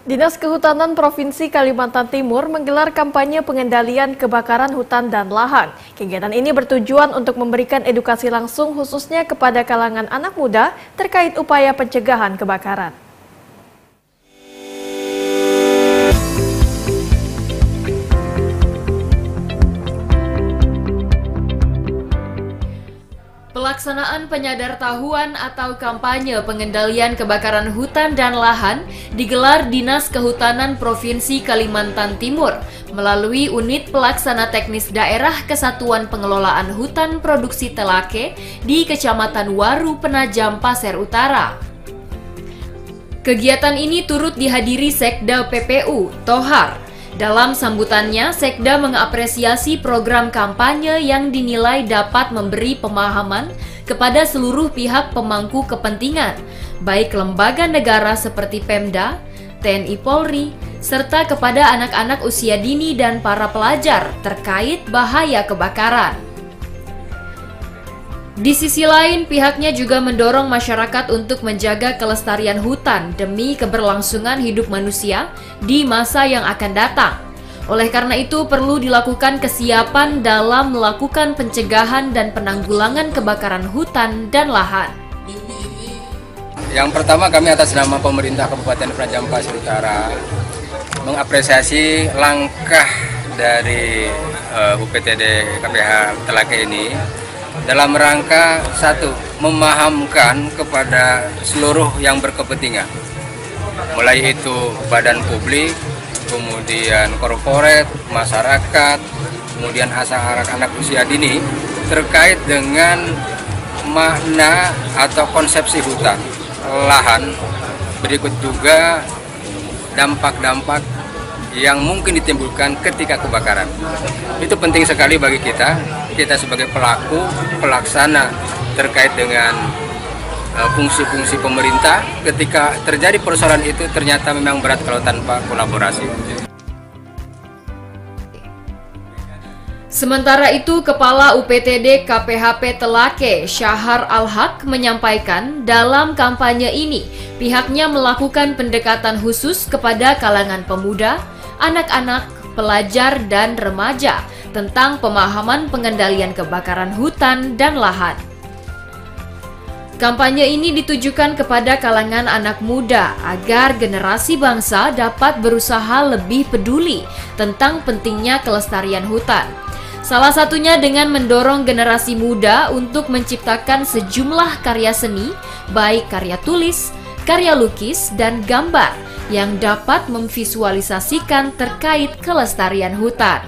Dinas Kehutanan Provinsi Kalimantan Timur menggelar kampanye pengendalian kebakaran hutan dan lahan. Kegiatan ini bertujuan untuk memberikan edukasi langsung khususnya kepada kalangan anak muda terkait upaya pencegahan kebakaran. Pelaksanaan penyadartahuan atau kampanye pengendalian kebakaran hutan dan lahan digelar Dinas Kehutanan Provinsi Kalimantan Timur melalui Unit Pelaksana Teknis Daerah Kesatuan Pengelolaan Hutan Produksi Telake di Kecamatan Waru, Penajam Pasir Utara. Kegiatan ini turut dihadiri Sekda PPU, Tohar. Dalam sambutannya, Sekda mengapresiasi program kampanye yang dinilai dapat memberi pemahaman kepada seluruh pihak pemangku kepentingan, baik lembaga negara seperti Pemda, TNI Polri, serta kepada anak-anak usia dini dan para pelajar terkait bahaya kebakaran. Di sisi lain, pihaknya juga mendorong masyarakat untuk menjaga kelestarian hutan demi keberlangsungan hidup manusia di masa yang akan datang. Oleh karena itu, perlu dilakukan kesiapan dalam melakukan pencegahan dan penanggulangan kebakaran hutan dan lahan. Yang pertama, kami atas nama pemerintah Kabupaten Penajam Pasir Utara mengapresiasi langkah dari UPTD KPH Telake ini dalam rangka satu, memahamkan kepada seluruh yang berkepentingan, mulai itu badan publik, kemudian korporat, masyarakat, kemudian anak-anak usia dini terkait dengan makna atau konsepsi hutan, lahan, berikut juga dampak-dampak yang mungkin ditimbulkan ketika kebakaran. Itu penting sekali bagi kita sebagai pelaku, pelaksana terkait dengan fungsi-fungsi pemerintah. Ketika terjadi persoalan itu ternyata memang berat kalau tanpa kolaborasi. Sementara itu, Kepala UPTD KPHP Telake, Syahar Al-Haq, menyampaikan dalam kampanye ini pihaknya melakukan pendekatan khusus kepada kalangan pemuda, anak-anak, pelajar, dan remaja tentang pemahaman pengendalian kebakaran hutan dan lahan. Kampanye ini ditujukan kepada kalangan anak muda agar generasi bangsa dapat berusaha lebih peduli tentang pentingnya kelestarian hutan. Salah satunya dengan mendorong generasi muda untuk menciptakan sejumlah karya seni, baik karya tulis, karya lukis, dan gambar yang dapat memvisualisasikan terkait kelestarian hutan.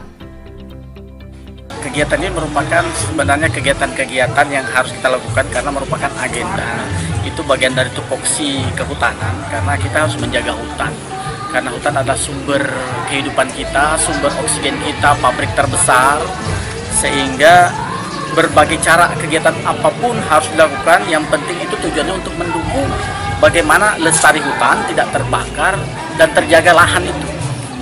Kegiatan ini merupakan sebenarnya kegiatan-kegiatan yang harus kita lakukan karena merupakan agenda. Itu bagian dari tupoksi kehutanan karena kita harus menjaga hutan. Karena hutan adalah sumber kehidupan kita, sumber oksigen kita, pabrik terbesar. Sehingga berbagai cara kegiatan apapun harus dilakukan. Yang penting itu tujuannya untuk mendukung bagaimana lestari hutan tidak terbakar dan terjaga lahan itu.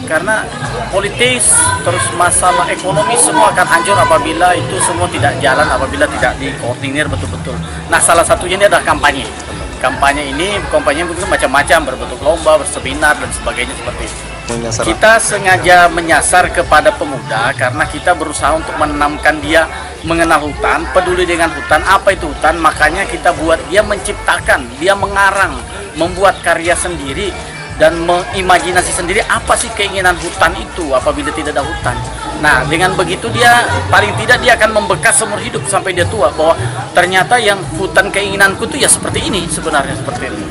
Karena politis, terus masalah ekonomi semua akan hancur apabila itu semua tidak jalan, apabila tidak dikoordinir betul-betul. Nah, salah satunya ini adalah kampanye. Kampanye begitu macam-macam, berbentuk lomba, berseminar, dan sebagainya seperti itu. Kita sengaja menyasar kepada pemuda karena kita berusaha untuk menanamkan dia mengenal hutan, peduli dengan hutan, apa itu hutan, makanya kita buat dia menciptakan, dia mengarang, membuat karya sendiri, dan mengimajinasi sendiri apa sih keinginan hutan itu apabila tidak ada hutan. Nah, dengan begitu dia paling tidak dia akan membekas seumur hidup sampai dia tua bahwa ternyata yang hutan keinginanku itu ya seperti ini sebenarnya, seperti ini.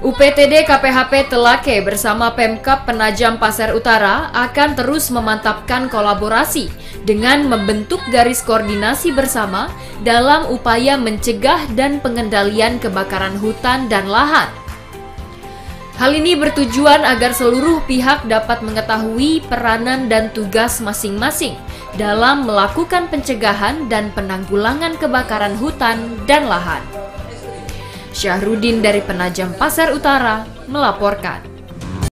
UPTD KPHP Telake bersama Pemkab Penajam Pasir Utara akan terus memantapkan kolaborasi dengan membentuk garis koordinasi bersama dalam upaya mencegah dan pengendalian kebakaran hutan dan lahan. Hal ini bertujuan agar seluruh pihak dapat mengetahui peranan dan tugas masing-masing dalam melakukan pencegahan dan penanggulangan kebakaran hutan dan lahan. Syahrudin dari Penajam Pasir Utara melaporkan.